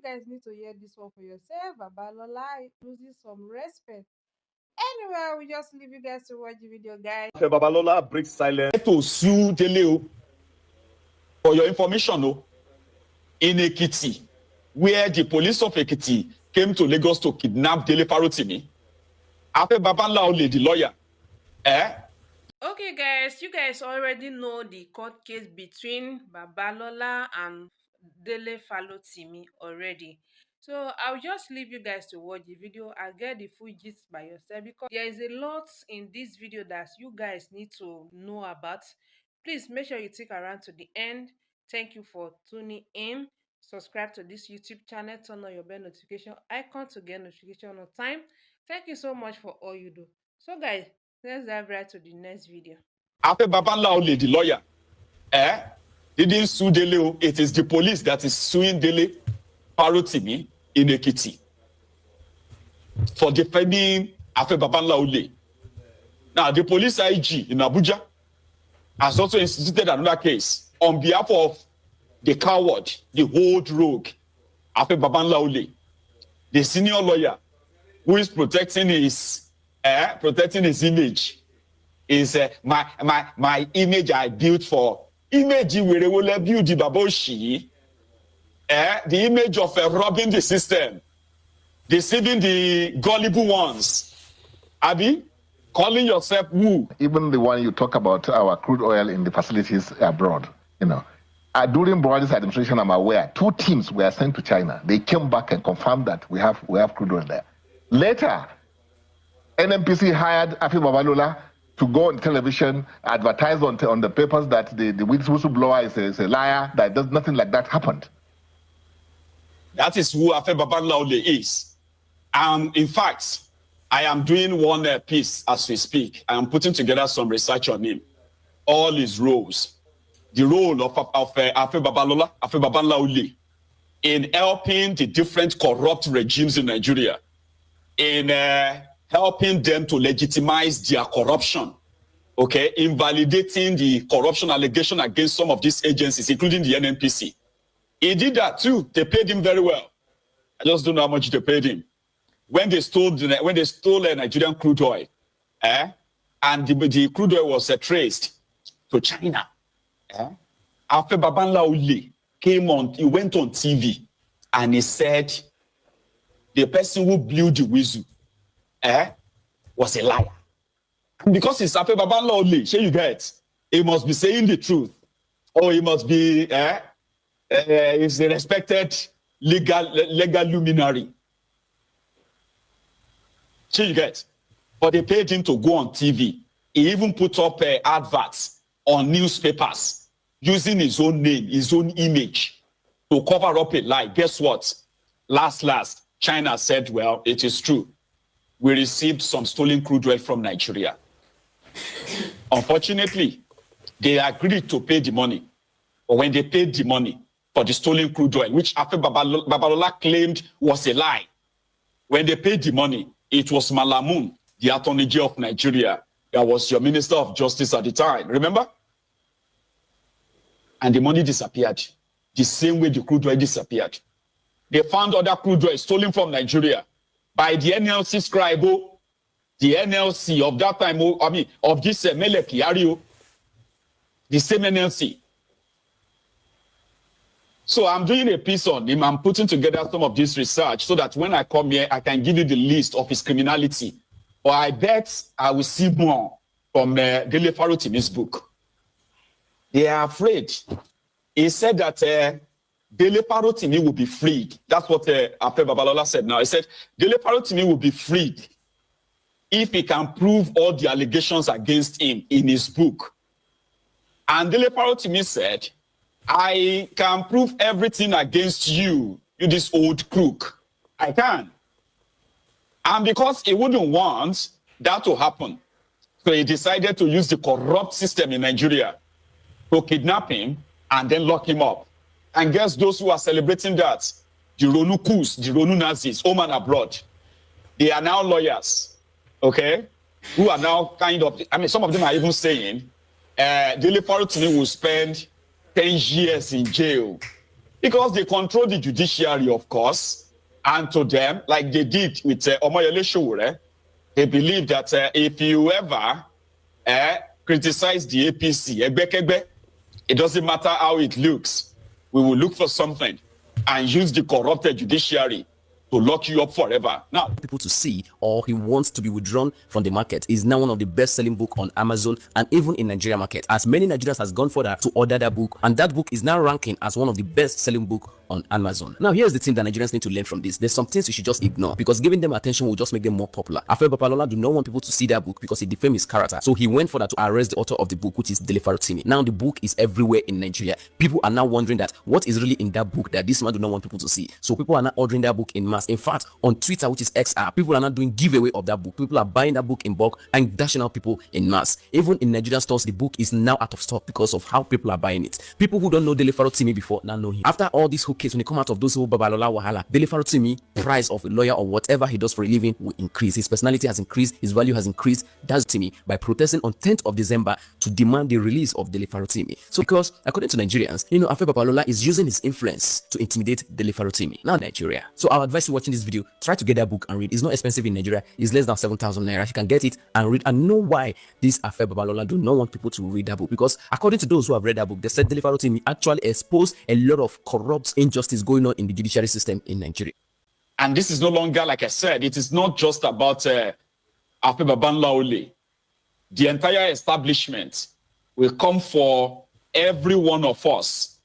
guys need to hear this one for yourself. Babalola losing some respect. Anyway, we just leave you guys to watch the video, guys. AFE Babalola breaks silence to sue DELE for your information, in EKITI, where the police of EKITI came to Lagos to kidnap DELE FAROTIMI. AFE Babalola, the lawyer, Okay, guys, you guys already know the court case between Babalola and DELE FAROTIMI already. So I'll just leave you guys to watch the video. I'll get the full gist by yourself because there is a lot in this video that you guys need to know about. Please make sure you stick around to the end. Thank you for tuning in. Subscribe to this YouTube channel. Turn on your bell notification icon to get notification on time. Thank you so much for all you do. So guys, let's dive right to the next video. AFE Babalola, the lawyer, didn't sue DELE. It is the police that is suing DELE FAROTIMI in EKITI for defending AFE Babalola. Now, the police IG in Abuja has also instituted another case on behalf of the coward, the old rogue, AFE Babalola, the senior lawyer who is protecting his image. Is my image I built for image where will build the baboshi, the image of robbing the system, deceiving the gullible ones. Abi, calling yourself who? Even the one you talk about, our crude oil in the facilities abroad, during Buhari's administration, I'm aware 2 teams were sent to China. They came back and confirmed that we have crude oil there. Later, NNPC hired AFE Babalola to go on television, advertise on the papers that the whistleblower is a liar, that nothing like that happened. That is who AFE Babalola is. In fact, I am doing one piece as we speak. I am putting together some research on him. All his roles. The role of AFE Babalola in helping the different corrupt regimes in Nigeria, in helping them to legitimize their corruption, invalidating the corruption allegation against some of these agencies, including the NNPC. He did that too. They paid him very well. I just don't know how much they paid him. When they stole Nigerian crude oil, and the crude oil was traced to China, AFE Babalola he went on TV and he said the person who blew the whistle was a liar. And because it's AFE Babalola, sure you get, he must be saying the truth. Or he must be he's a respected legal luminary. Sure you get. But they paid him to go on TV. He even put up adverts on newspapers using his own name, his own image to cover up a lie. Guess what? Last, China said, well, it is true. We received some stolen crude oil from Nigeria. Unfortunately, they agreed to pay the money. But when they paid the money for the stolen crude oil, which AFE Babalola claimed was a lie, when they paid the money, it was Malamun, the Attorney General of Nigeria, that was your Minister of Justice at the time. Remember? And the money disappeared. The same way the crude oil disappeared. They found other crude oil stolen from Nigeria by the NLC scribe, the NLC of that time, of this Mele Kyari, the same NLC. So I'm doing a piece on him. I'm putting together some of this research so that when I come here, I can give you the list of his criminality. Or I bet I will see more from DELE FAROTIMI's book. They are afraid. He said that DELE FAROTIMI will be freed. That's what AFE Babalola said now. He said DELE FAROTIMI will be freed if he can prove all the allegations against him in his book. And DELE FAROTIMI said, I can prove everything against you, you this old crook. I can. And because he wouldn't want that to happen, so he decided to use the corrupt system in Nigeria to kidnap him and then lock him up. And guess those who are celebrating that? The Ronu Kus, the Ronu Nazis, home and abroad. They are now lawyers, who are now kind of, some of them are even saying, DELE FAROTIMI will spend 10 years in jail because they control the judiciary, of course, and to them, like they did with Omoyele Sowore, they believe that if you ever criticize the APC, it doesn't matter how it looks, we will look for something and use the corrupted judiciary to lock you up forever. Now, people to see, or he wants to be withdrawn from the market, is now one of the best-selling book on Amazon and even in Nigeria market, as many Nigerians has gone further to order that book, and that book is now ranking as one of the best-selling book on Amazon. Now, here's the thing that Nigerians need to learn from this. There's some things you should just ignore, because giving them attention will just make them more popular. Afe Babalola do not want people to see that book because it defames his character, so he went further to arrest the author of the book, which is DELE FAROTIMI. Now, the book is everywhere in Nigeria. People are now wondering that what is really in that book that this man do not want people to see. So people are now ordering that book in mass. In fact, on Twitter, which is XR, people are not doing giveaway of that book. People are buying that book in bulk and dashing out people in mass. Even in Nigerian stores, the book is now out of stock because of how people are buying it. People who don't know DELE FAROTIMI before now know him. After all these whole case, when they come out of those whole Babalola wahala, DELE FAROTIMI, price of a lawyer or whatever he does for a living will increase. His personality has increased, his value has increased. That's Timmy by protesting on 10th of December to demand the release of DELE FAROTIMI. So because according to Nigerians, Afe Babalola is using his influence to intimidate DELE FAROTIMI. Now Nigeria. So our advice to watching this video, try to get that book and read. It's not expensive in Nigeria. It's less than 7,000 naira. You can get it and read and know why this Afe Babalola do not want people to read that book. Because according to those who have read that book, they said DELE FAROTIMI actually exposed a lot of corrupt injustice going on in the judiciary system in Nigeria. and this is no longer, like I said, it is not just about Afe Babalola only. The entire establishment will come for every one of us.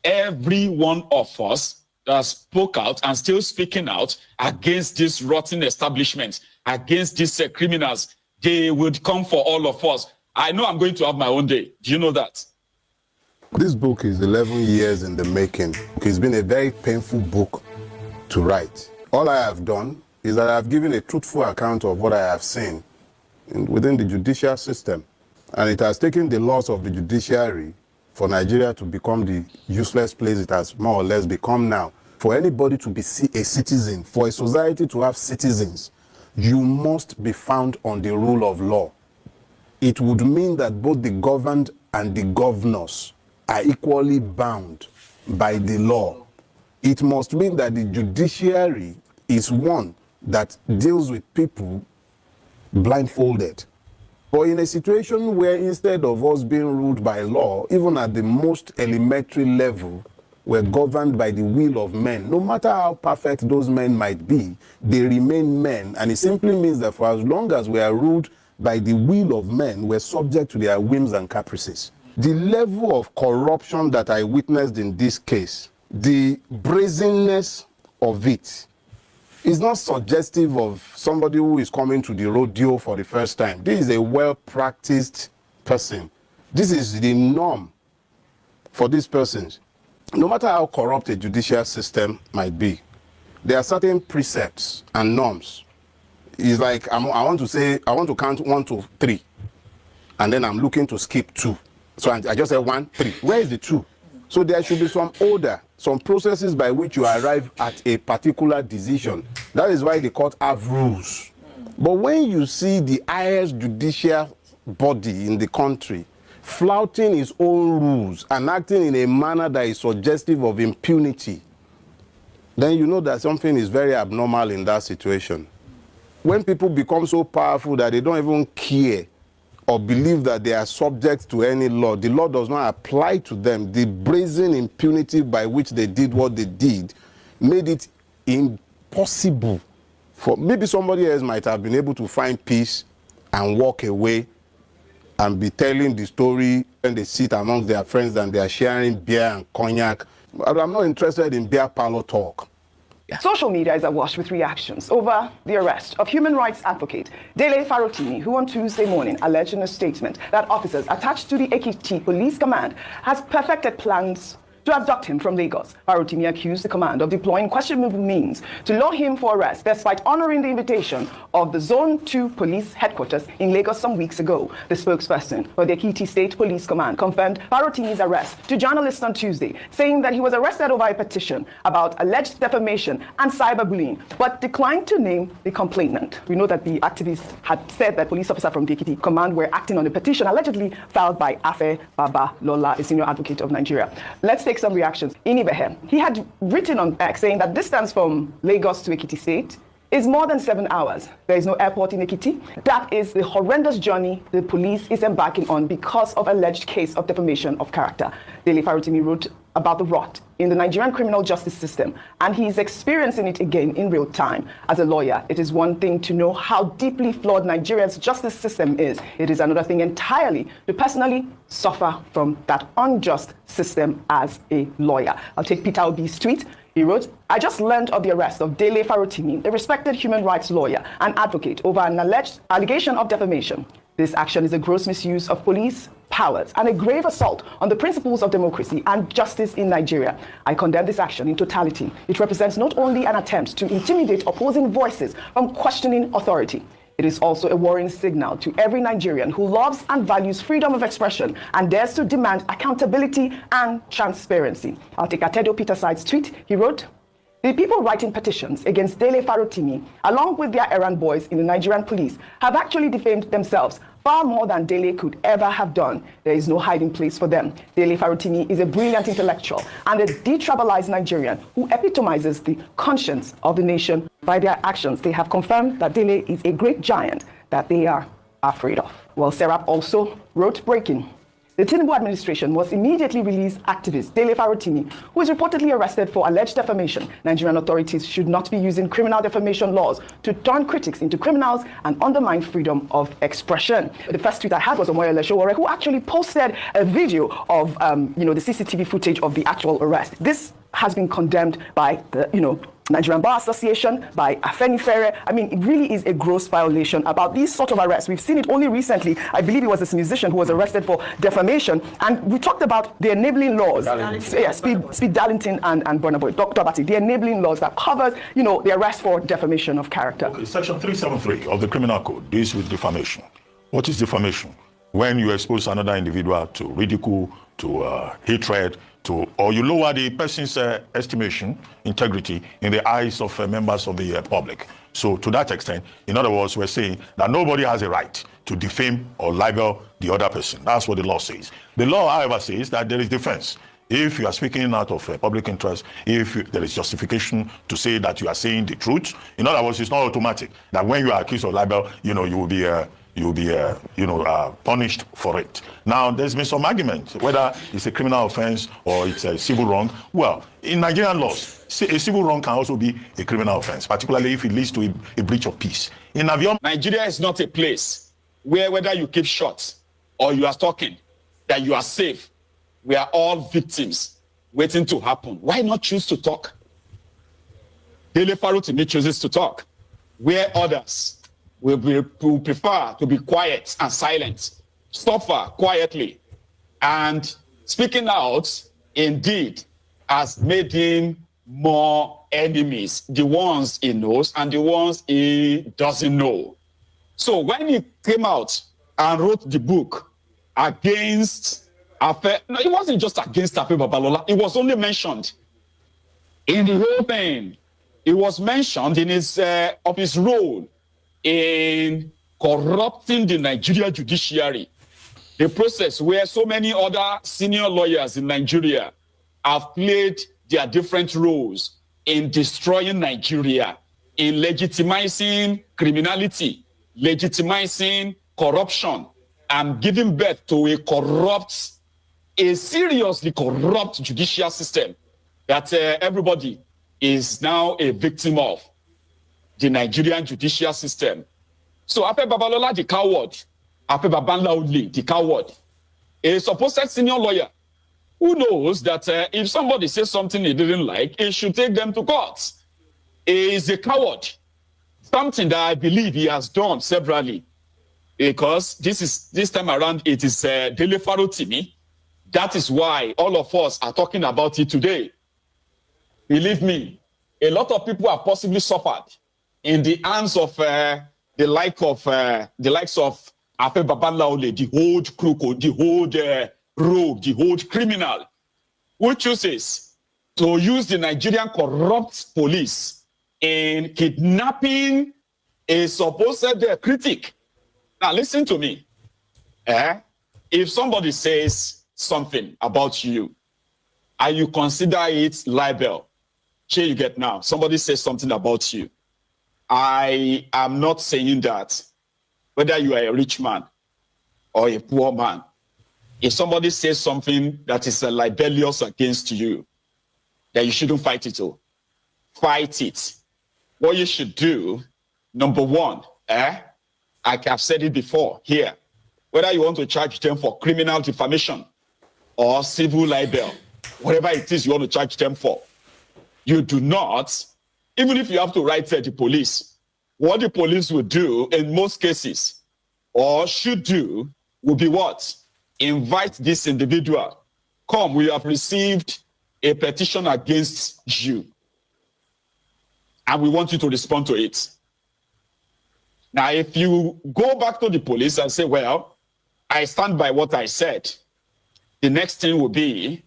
Every one of us that spoke out and still speaking out against this rotten establishment, against these criminals, they would come for all of us. I know I'm going to have my own day. Do you know that? This book is 11 years in the making. It's been a very painful book to write. All I have done is that I've given a truthful account of what I have seen within the judicial system. And it has taken the loss of the judiciary for Nigeria to become the useless place it has more or less become now. For anybody to be a citizen, for a society to have citizens, you must be found on the rule of law. It would mean that both the governed and the governors are equally bound by the law. It must mean that the judiciary is one that deals with people blindfolded. But in a situation where instead of us being ruled by law, even at the most elementary level, we're governed by the will of men, no matter how perfect those men might be, they remain men. And it simply means that for as long as we are ruled by the will of men, we're subject to their whims and caprices. The level of corruption that I witnessed in this case, the brazenness of it, is not suggestive of somebody who is coming to the rodeo for the first time. This is a well-practiced person. This is the norm for these persons. No matter how corrupt a judicial system might be, there are certain precepts and norms. It's like I want to count 1 to 3, and then I'm looking to skip 2. So I just said 1, 3. Where is the 2? So there should be some order, some processes by which you arrive at a particular decision. That is why the court have rules. But when you see the highest judicial body in the country flouting its own rules and acting in a manner that is suggestive of impunity, then you know that something is very abnormal in that situation. When people become so powerful that they don't even care or believe that they are subject to any law, the law does not apply to them. The brazen impunity by which they did what they did made it impossible for maybe somebody else might have been able to find peace and walk away and be telling the story when they sit amongst their friends and they are sharing beer and cognac. But I'm not interested in beer parlor talk. Social media is awash with reactions over the arrest of human rights advocate DELE FAROTIMI, who on Tuesday morning alleged in a statement that officers attached to the EKITI police command has perfected plans to abduct him from Lagos. Farotimi accused the command of deploying questionable means to lure him for arrest, despite honoring the invitation of the Zone 2 police headquarters in Lagos some weeks ago. The spokesperson for the EKITI State Police Command confirmed Farotimi's arrest to journalists on Tuesday, saying that he was arrested over a petition about alleged defamation and cyberbullying, but declined to name the complainant. We know that the activists had said that police officers from the EKITI command were acting on a petition allegedly filed by Afe Babalola, a senior advocate of Nigeria. Let's take take some reactions. Inibehem, he had written on X saying that distance from Lagos to Ekiti State is more than 7 hours. There is no airport in Ekiti. That is the horrendous journey the police is embarking on because of alleged case of defamation of character. DELE Farotimi wrote about the rot in the Nigerian criminal justice system, and he is experiencing it again in real time. As a lawyer, it is one thing to know how deeply flawed Nigeria's justice system is. It is another thing entirely to personally suffer from that unjust system as a lawyer. I'll take Peter Obi's tweet. He wrote, I just learned of the arrest of DELE Farotimi, a respected human rights lawyer and advocate, over an alleged allegation of defamation. This action is a gross misuse of police powers and a grave assault on the principles of democracy and justice in Nigeria. I condemn this action in totality. It represents not only an attempt to intimidate opposing voices from questioning authority, it is also a worrying signal to every Nigerian who loves and values freedom of expression and dares to demand accountability and transparency. I'll take Atedo Peterside's tweet. He wrote, the people writing petitions against DELE Farotimi, along with their errand boys in the Nigerian police, have actually defamed themselves far more than DELE could ever have done. There is no hiding place for them. DELE Farotimi is a brilliant intellectual and a detribalized Nigerian who epitomizes the conscience of the nation. By their actions, they have confirmed that DELE is a great giant that they are afraid of. Well, Serap also wrote breaking. The Tinubu administration must immediately release activist DELE Farotimi, who is reportedly arrested for alleged defamation. Nigerian authorities should not be using criminal defamation laws to turn critics into criminals and undermine freedom of expression. The first tweet I had was Omoyele Sowore, who actually posted a video of the CCTV footage of the actual arrest. This has been condemned by the Nigerian Bar Association, by AFE. I mean, it really is a gross violation about these sort of arrests. We've seen it only recently. I believe it was this musician who was arrested for defamation. And we talked about the enabling laws. Speed Darlington and Burna Boy, Dr. Batik, the enabling laws that covers, the arrest for defamation of character. Okay, Section 373 of the Criminal Code deals with defamation. What is defamation? When you expose another individual to ridicule, to hatred, or you lower the person's estimation, integrity in the eyes of members of the public. So to that extent, in other words, we're saying that nobody has a right to defame or libel the other person. That's what the law says. The law, however, says that there is defense. If you are speaking out of public interest, if there is justification to say that you are saying the truth, in other words, it's not automatic that when you are accused of libel, you will be punished for it. Now, there's been some argument whether it's a criminal offense or it's a civil wrong. Well, in Nigerian laws, a civil wrong can also be a criminal offense, particularly if it leads to a breach of peace. In Avion, Nigeria is not a place where whether you keep short or you are talking, that you are safe. We are all victims waiting to happen. Why not choose to talk? DELE Farotimi chooses to talk, where others will prefer to be quiet and silent, suffer quietly. And speaking out, indeed, has made him more enemies, the ones he knows and the ones he doesn't know. So when he came out and wrote the book against AFE, no, it wasn't just against AFE Babalola, it was only mentioned in the whole thing. It was mentioned in his role in corrupting the Nigeria judiciary, the process where so many other senior lawyers in Nigeria have played their different roles in destroying Nigeria, in legitimizing criminality, legitimizing corruption, and giving birth to a seriously corrupt judicial system that everybody is now a victim of. The Nigerian judicial system. So AFE Babalola, the coward, AFE Babalola, the coward, a supposed senior lawyer who knows that if somebody says something he didn't like, he should take them to court. He is a coward. Something that I believe he has done severally, because this time around it is DELE Farotimi. That is why all of us are talking about it today. Believe me, a lot of people have possibly suffered in the hands of the likes of AFE Babalola, the old crook, the old rogue, the old criminal, who chooses to use the Nigerian corrupt police in kidnapping a supposed critic. Now listen to me. If somebody says something about you, and you consider it libel. Here you get now. Somebody says something about you. I am not saying that whether you are a rich man or a poor man, if somebody says something that is libelous against you, then you shouldn't fight it. Fight it. What you should do, number one, like I've said it before here, whether you want to charge them for criminal defamation or civil libel, whatever it is you want to charge them for, you do not, even if you have to write to the police, what the police will do in most cases, or should do, will be what? Invite this individual. Come, we have received a petition against you, and we want you to respond to it. Now, if you go back to the police and say, well, I stand by what I said, the next thing will be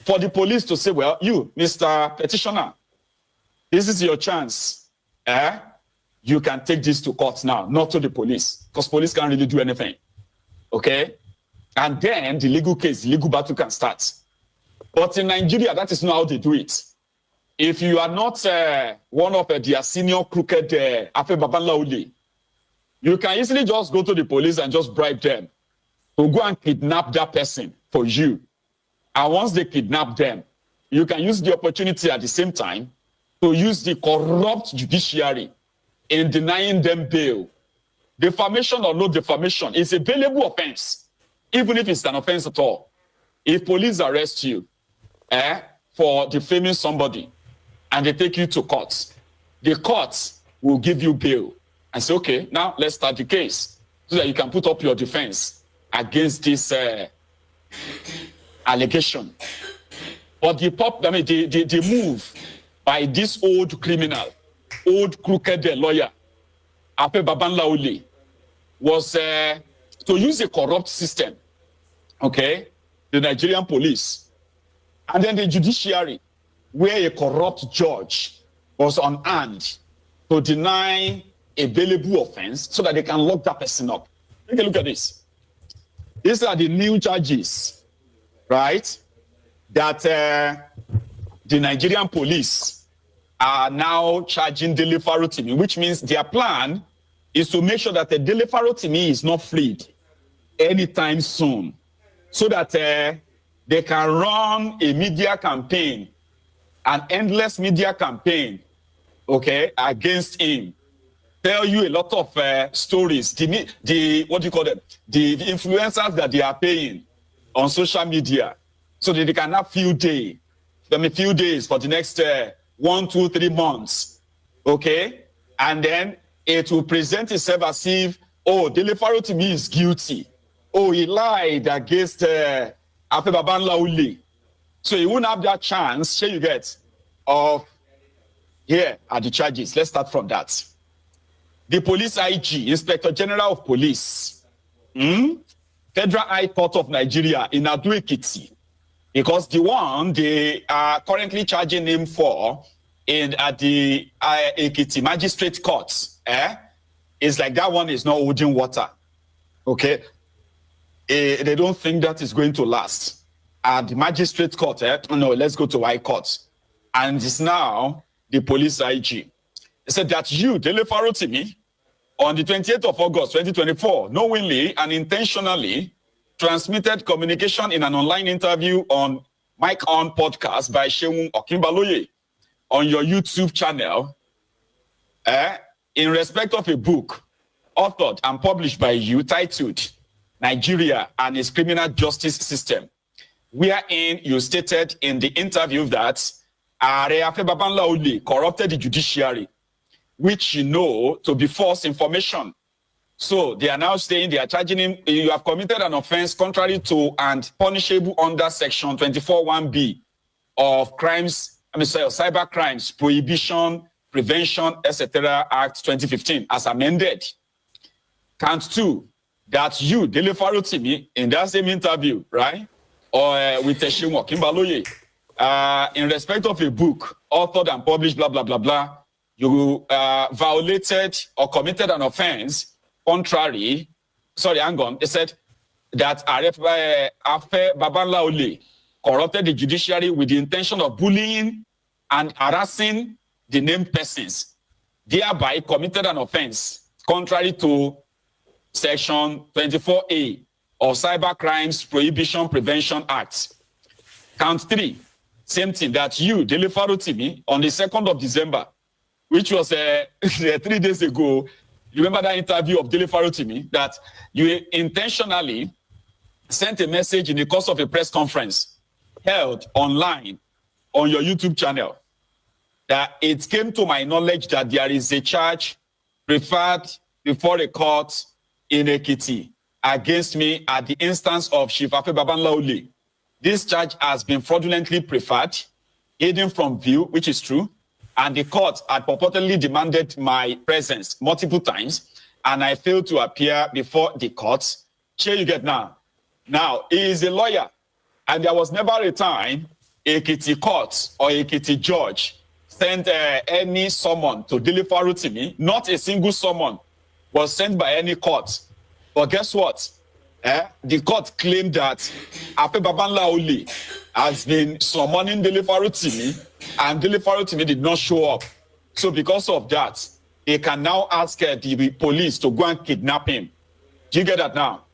for the police to say, well, you, Mr. Petitioner, this is your chance. You can take this to court now, not to the police, because police can't really do anything. Okay? And then the legal case, the legal battle can start. But in Nigeria, that is not how they do it. If you are not one of their senior crooked AFE Babalola, you can easily just go to the police and just bribe them to go and kidnap that person for you. And once they kidnap them, you can use the opportunity at the same time to use the corrupt judiciary in denying them bail. Defamation or no defamation is a bailable offense, even if it's an offense at all. If police arrest you for defaming somebody and they take you to court, the courts will give you bail and say, okay, now let's start the case so that you can put up your defense against this allegation. But the move by this old criminal, old crooked lawyer, AFE Babalola, was to use a corrupt system, okay, the Nigerian police, and then the judiciary, where a corrupt judge was on hand to deny a bailable offense so that they can lock that person up. Take a look at this. These are the new charges, right, that the Nigerian police are now charging DELE Farotimi, which means their plan is to make sure that the DELE Farotimi is not freed anytime soon, so that they can run a media campaign, an endless media campaign, okay, against him. Tell you a lot of stories. The what do you call them? The influencers that they are paying on social media, so that they can have few days for the next 1, 2, 3 months, okay, and then it will present itself as if, oh, DELE Farotimi is guilty. Oh, he lied against AFE Babalola. So he won't have that chance, here you get, of, here are the charges. Let's start from that. The police IG, Inspector General of Police, Federal High Court of Nigeria in EKITI, because the one they are currently charging him for at the EKITI Magistrate Court, is like that one is not holding water, okay? They don't think that is going to last. At the Magistrate Court, no, let's go to High Court. And it's now the police IG. They said that you, DELE Farotimi, on the 28th of August, 2024, knowingly and intentionally transmitted communication in an online interview on Mike On podcast by Seun Okinbaloye on your YouTube channel, in respect of a book authored and published by you titled Nigeria and its Criminal Justice System, wherein you stated in the interview that AFE Babalola corrupted the judiciary, which you know to be false information. So they are now saying they are charging him, you have committed an offense contrary to and punishable under section 24(1)(b) of crimes, cyber crimes, prohibition, prevention, etc. Act 2015 as amended. Count 2, that you, DELE Farotimi, in that same interview, right, or with Seun Okinbaloye, in respect of a book authored and published, blah, blah, blah, blah, you violated or committed an offense it said that AFE Babalola corrupted the judiciary with the intention of bullying and harassing the named persons, thereby committed an offense contrary to Section 24A of Cyber Crimes Prohibition Prevention Act. Count 3, same thing, that you, DELE FAROTIMI, on the 2nd of December, which was 3 days ago, you remember that interview of DELE FAROTIMI, that you intentionally sent a message in the course of a press conference held online on your YouTube channel, that it came to my knowledge that there is a charge preferred before a court in EKITI against me at the instance of Chief AFE Babalola. This charge has been fraudulently preferred, hidden from view, which is true, and the court had purportedly demanded my presence multiple times, and I failed to appear before the court. Here you get now. Now, he is a lawyer, and there was never a time EKITI court or EKITI judge sent any summon to DELE FAROTIMI. Not a single summon was sent by any court. But guess what? The court claimed that AFE Babalola has been summoning DELE FAROTIMI, and DELE FAROTIMI did not show up. So because of that, they can now ask the police to go and kidnap him. Do you get that now?